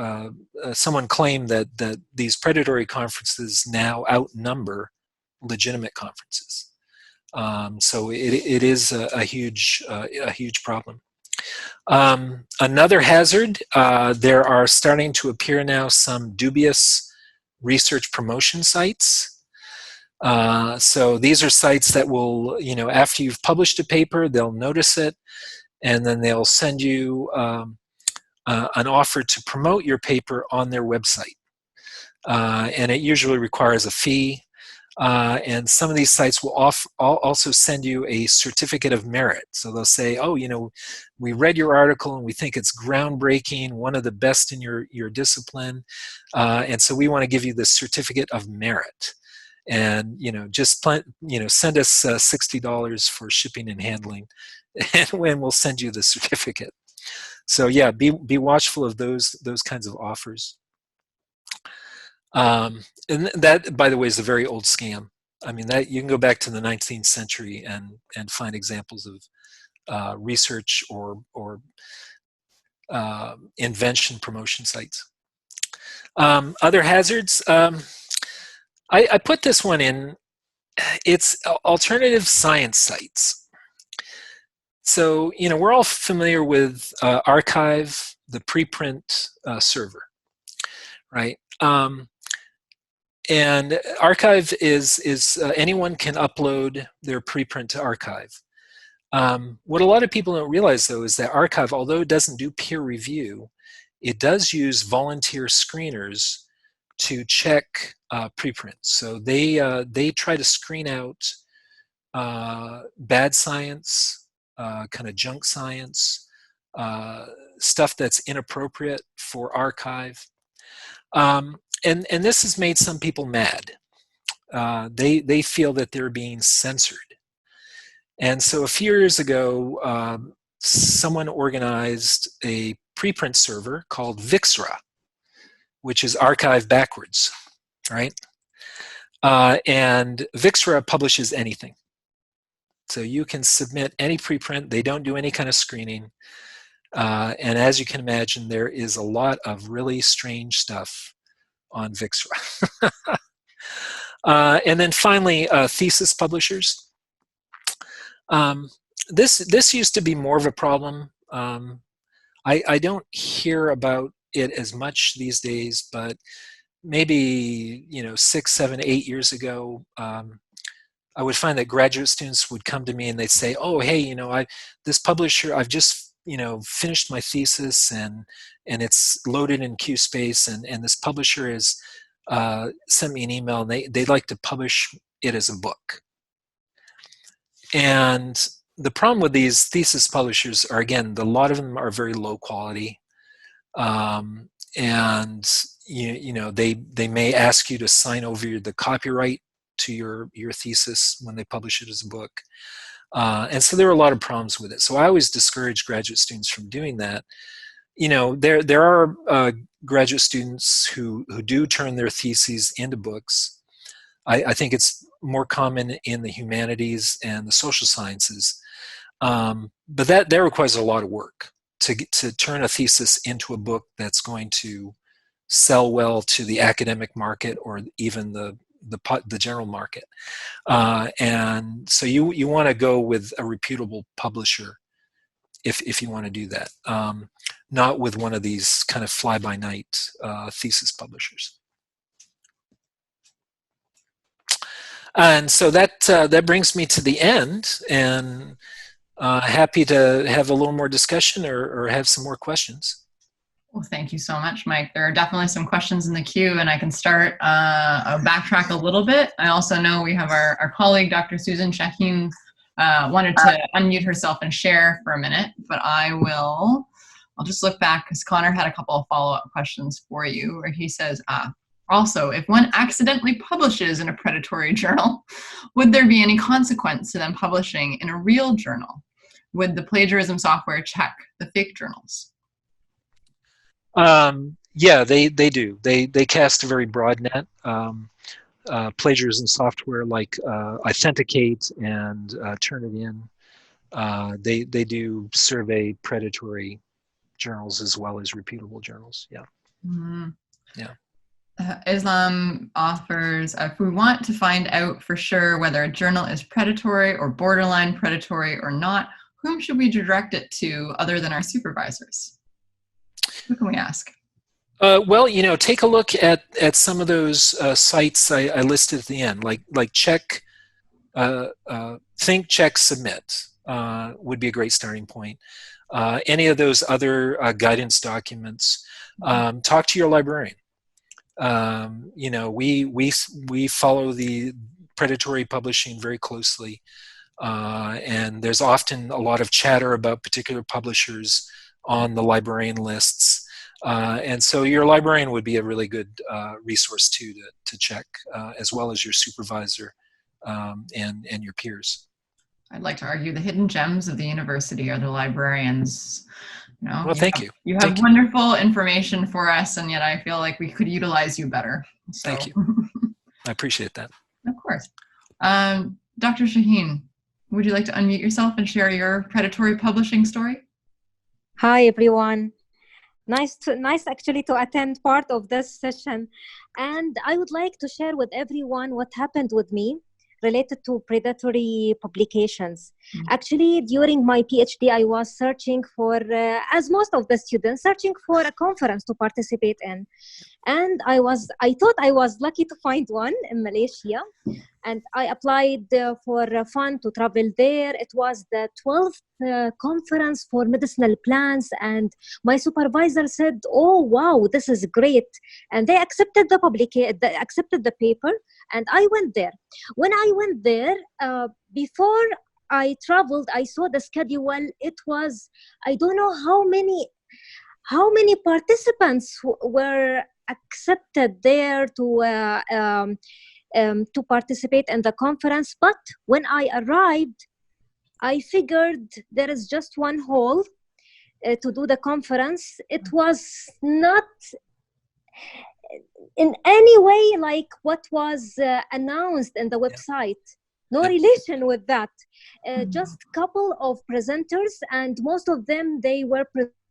someone claimed that these predatory conferences now outnumber legitimate conferences. So it is a huge problem. Another hazard, there are starting to appear now some dubious research promotion sites. So these are sites that will, after you've published a paper, they'll notice it, and then they'll send you an offer to promote your paper on their website. And it usually requires a fee. And some of these sites will also send you a certificate of merit. So they'll say, oh, we read your article and we think it's groundbreaking, one of the best in your discipline. And so we want to give you this certificate of merit. And, just send us $60 for shipping and handling, and we'll send you the certificate. So yeah, be watchful of those kinds of offers. And that, by the way, is a very old scam. I mean, that you can go back to the 19th century and find examples of research or invention promotion sites. Other hazards. I put this one in. It's alternative science sites. So, we're all familiar with arXiv, the preprint server, right? And arXiv is anyone can upload their preprint to arXiv. What a lot of people don't realize, though, is that arXiv, although it doesn't do peer review, it does use volunteer screeners to check preprints. So they try to screen out bad science, kind of junk science, stuff that's inappropriate for arXiv. And this has made some people mad. They feel that they're being censored. And so a few years ago, someone organized a preprint server called Vixra, which is arXiv backwards, right? And Vixra publishes anything. So you can submit any preprint. They don't do any kind of screening. And as you can imagine, there is a lot of really strange stuff on Vixra. And then finally, thesis publishers. This used to be more of a problem. I don't hear about it as much these days, but maybe 6, 7, 8 years ago, I would find that graduate students would come to me and they'd say, "Oh, hey, this publisher, I've just finished my thesis and it's loaded in QSpace, and this publisher has sent me an email and they'd like to publish it as a book." And the problem with these thesis publishers are, again, a lot of them are very low quality, and they may ask you to sign over the copyright to your thesis when they publish it as a book, and so there are a lot of problems with it. So I always discourage graduate students from doing that. There are graduate students who do turn their theses into books. I think it's more common in the humanities and the social sciences, but that requires a lot of work to turn a thesis into a book that's going to sell well to the academic market or even the general market. And so you want to go with a reputable publisher if you want to do that. Not with one of these kind of fly-by-night thesis publishers. And so that brings me to the end, and happy to have a little more discussion or have some more questions. Well, thank you so much, Mike. There are definitely some questions in the queue, and I can start backtrack a little bit. I also know we have our colleague, Dr. Susan Shaheen, wanted to unmute herself and share for a minute, but I'll just look back because Connor had a couple of follow-up questions for you where he says, also, if one accidentally publishes in a predatory journal, would there be any consequence to them publishing in a real journal? Would the plagiarism software check the fake journals? Yeah, they do. They cast a very broad net. Plagiarism software like Authenticate and Turnitin, they do survey predatory journals as well as reputable journals. Yeah. Mm-hmm. Yeah. Islam offers, if we want to find out for sure whether a journal is predatory or borderline predatory or not, whom should we direct it to other than our supervisors? Who can we ask? Well, take a look at some of those sites I listed at the end, like check, think, check, submit would be a great starting point. Any of those other guidance documents, talk to your librarian. We follow the predatory publishing very closely, and there's often a lot of chatter about particular publishers on the librarian lists, and so your librarian would be a really good resource too to check, as well as your supervisor and your peers. I'd like to argue the hidden gems of the university are the librarians. Well, thank you. You have wonderful information for us, and yet I feel like we could utilize you better. So. Thank you. I appreciate that. Of course. Dr. Shaheen, would you like to unmute yourself and share your predatory publishing story? Hi, everyone. Nice actually to attend part of this session. And I would like to share with everyone what happened with me related to predatory publications. Mm-hmm. Actually, during my PhD, I was searching for, as most of the students, searching for a conference to participate in. And I thought I was lucky to find one in Malaysia. And I applied for fun to travel there. It was the 12th conference for medicinal plants. And my supervisor said, oh, wow, this is great. And they accepted the paper. And I went there. When I went there, before I traveled, I saw the schedule. It was, I don't know how many participants were accepted there to participate in the conference. But when I arrived, I figured there is just one hall to do the conference. It was not in any way like what was announced in the website. No relation with that. Just a couple of presenters, and most of them, they were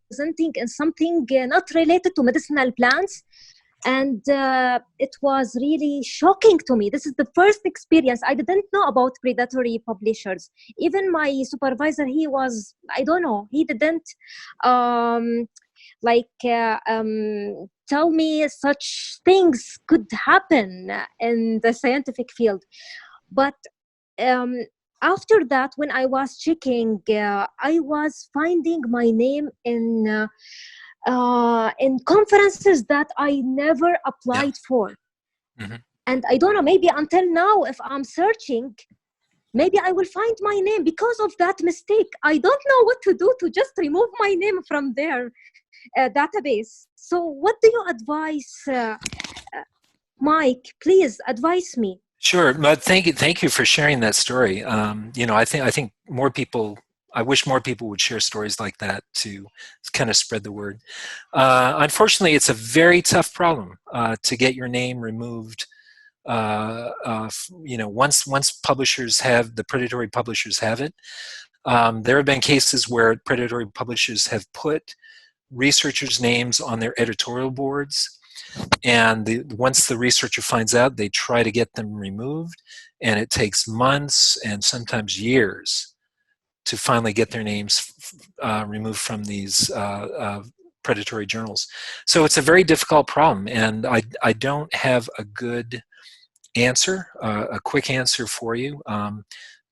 presenting in something not related to medicinal plants. And it was really shocking to me. This is the first experience. I didn't know about predatory publishers. Even my supervisor, he was, I don't know, he didn't tell me such things could happen in the scientific field. But after that, when I was checking, I was finding my name in conferences that I never applied for. Mm-hmm. And I don't know, maybe until now, if I'm searching, maybe I will find my name because of that mistake. I don't know what to do to just remove my name from their database. So what do you advise, Mike? Please advise me. Sure, but thank you for sharing that story. I think more people. I wish more people would share stories like that to kind of spread the word. Unfortunately, it's a very tough problem to get your name removed. Once publishers have the predatory publishers have it, there have been cases where predatory publishers have put researchers' names on their editorial boards. And once the researcher finds out, they try to get them removed, and it takes months and sometimes years to finally get their names removed from these predatory journals. So it's a very difficult problem, and I don't have a good answer, a quick answer for you,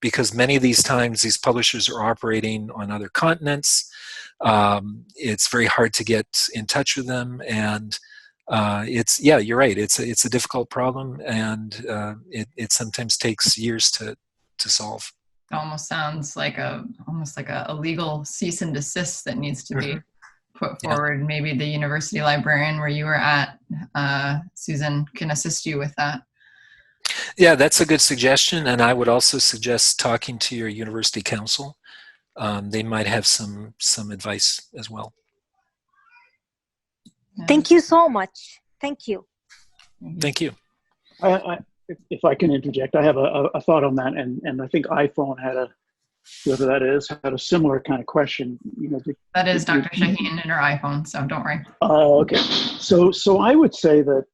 because many of these times these publishers are operating on other continents. It's very hard to get in touch with them, and yeah, you're right. It's a difficult problem, and it sometimes takes years to solve. It almost sounds like almost like a legal cease and desist that needs to be put forward. Maybe the university librarian where you were at, Susan, can assist you with that. Yeah, that's a good suggestion, and I would also suggest talking to your university council. They might have some advice as well. Thank you so much. Thank you. Thank you. If I can interject, I have a thought on that, and I think iPhone had whoever that is, had a similar kind of question. That is Dr. Shaheen and her iPhone, so don't worry. Oh, okay. So I would say that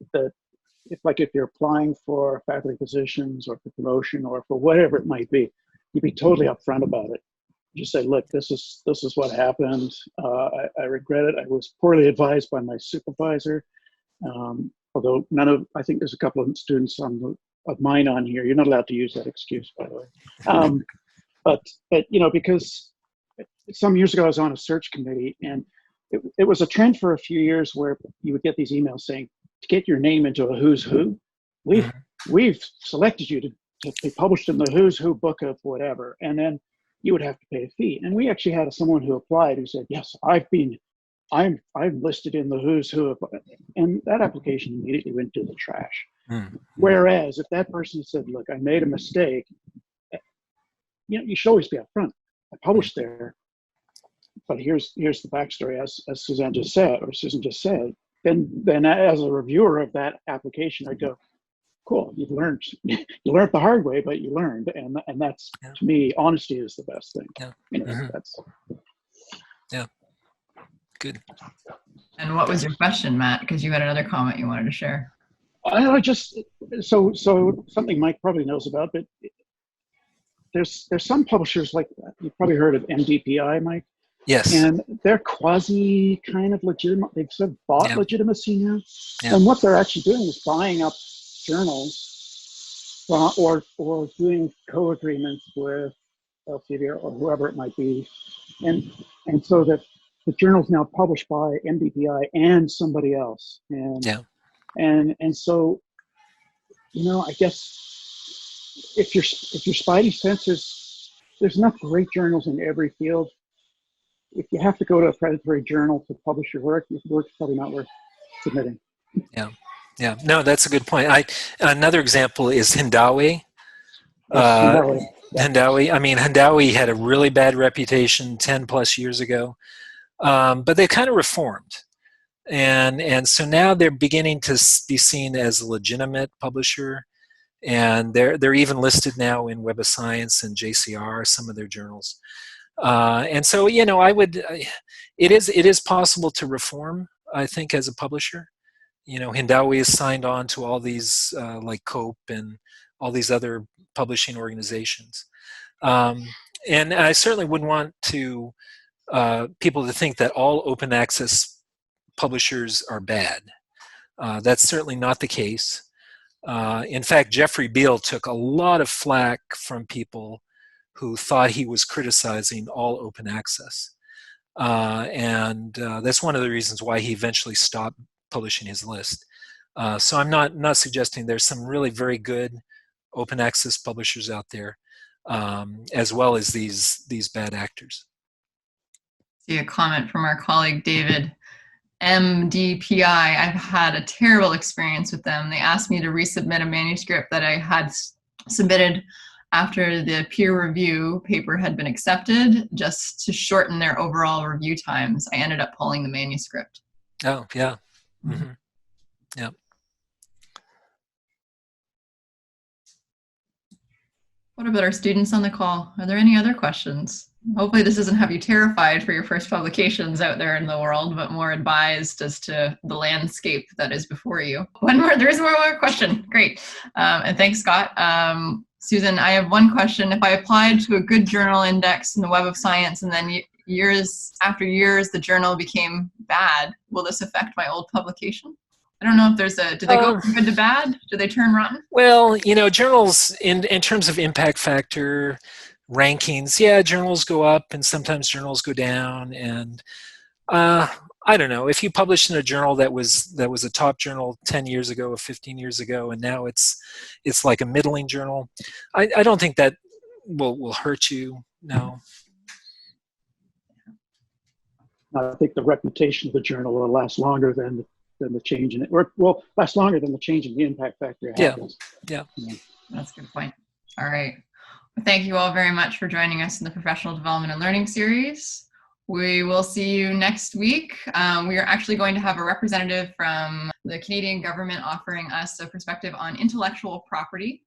if you're applying for faculty positions or for promotion or for whatever it might be, you'd be totally upfront about it. Just say, look, this is what happened. I regret it. I was poorly advised by my supervisor. Although I think there's a couple of students of mine on here. You're not allowed to use that excuse, by the way. But because some years ago I was on a search committee, and it was a trend for a few years where you would get these emails saying, to get your name into a who's who, we've selected you to be published in the who's who book of whatever, and then you would have to pay a fee. And we actually had someone who applied who said, yes, I'm listed in the who's who, and that application immediately went to the trash. Whereas if that person said, look, I made a mistake, you should always be upfront. I published there, but here's the backstory, as Susan just said. Then as a reviewer of that application, I go, cool, you learned the hard way, but you learned, and that's, to me, honesty is the best thing. That's good. And what was your question, Matt? Because you had another comment you wanted to share. I just so something Mike probably knows about, but there's some publishers, like you've probably heard of MDPI, Mike. Yes. And they're quasi kind of legitimate. They've sort of bought legitimacy now. Yeah. And what they're actually doing is buying up journals or doing co-agreements with Elsevier or whoever it might be. And so that the journal's now published by MDPI and somebody else. And so, I guess if your spidey senses, there's enough great journals in every field. If you have to go to a predatory journal to publish your work, your work's probably not worth submitting. Yeah. No, that's a good point. Another example is Hindawi. Hindawi. I mean, Hindawi had a really bad reputation 10 plus years ago, but they kind of reformed. And so now they're beginning to be seen as a legitimate publisher, and they're even listed now in Web of Science and JCR, some of their journals. And so, it is possible to reform, I think, as a publisher. Hindawi is signed on to all these, like COPE and all these other publishing organizations. And I certainly wouldn't want people to think that all open access publishers are bad. That's certainly not the case. In fact, Jeffrey Beal took a lot of flack from people who thought he was criticizing all open access. And that's one of the reasons why he eventually stopped publishing his list. So I'm not suggesting there's some really very good open access publishers out there, as well as these bad actors. See a comment from our colleague David. MDPI, I've had a terrible experience with them. They asked me to resubmit a manuscript that I had submitted after the peer review paper had been accepted, just to shorten their overall review times. I ended up pulling the manuscript. Oh, yeah. Mm-hmm. Yeah. What about our students on the call? Are there any other questions? Hopefully this doesn't have you terrified for your first publications out there in the world, but more advised as to the landscape that is before you. There is one more question. Great. And thanks, Scott. Susan, I have one question. If I applied to a good journal index in the Web of Science and then years after years the journal became bad, will this affect my old publication? I don't know if there's do they go from good to bad? Do they turn rotten? Well, you know, journals in terms of impact factor rankings, yeah, journals go up and sometimes journals go down. And I don't know, if you published in a journal that was a top journal 10 years ago or 15 years ago, and now it's like a middling journal, I don't think that will hurt you. No. I think the reputation of the journal will last longer than the change in it, or will last longer than the change in the impact factor happens. Yeah. That's a good point. All right. Well, thank you all very much for joining us in the Professional Development and Learning series. We will see you next week. We are actually going to have a representative from the Canadian government offering us a perspective on intellectual property.